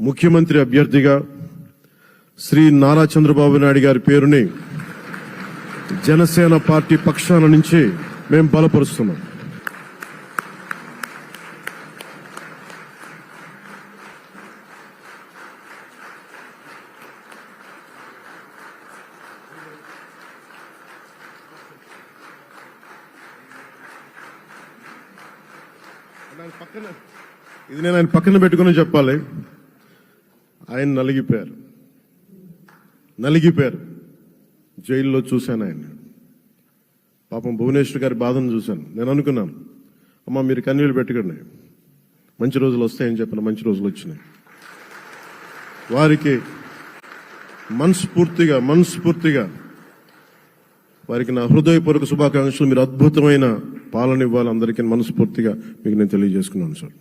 ముఖ్యమంత్రి అభ్యర్థిగా శ్రీ నారా చంద్రబాబు నాయుడు గారి పేరుని జనసేన పార్టీ పక్షాన నుంచి మేము బలపరుస్తున్నాం. ఇది నేను ఆయన పక్కన పెట్టుకుని చెప్పాలి. ఆయన నలిగిపోయారు. జైల్లో చూశాను ఆయన. పాపం భువనేశ్వర్ గారి బాధను చూశాను. నేను అనుకున్నాను, అమ్మ మీరు కన్నీళ్ళు పెట్టుకోండి, మంచి రోజులు వస్తాయని చెప్పిన మంచి రోజులు వచ్చినాయి. వారికి మనస్ఫూర్తిగా వారికి నా హృదయపూర్వక శుభాకాంక్షలు. మీరు అద్భుతమైన పాలన ఇవ్వాలి అందరికీ మనస్ఫూర్తిగా మీకు నేను తెలియజేసుకున్నాను సార్.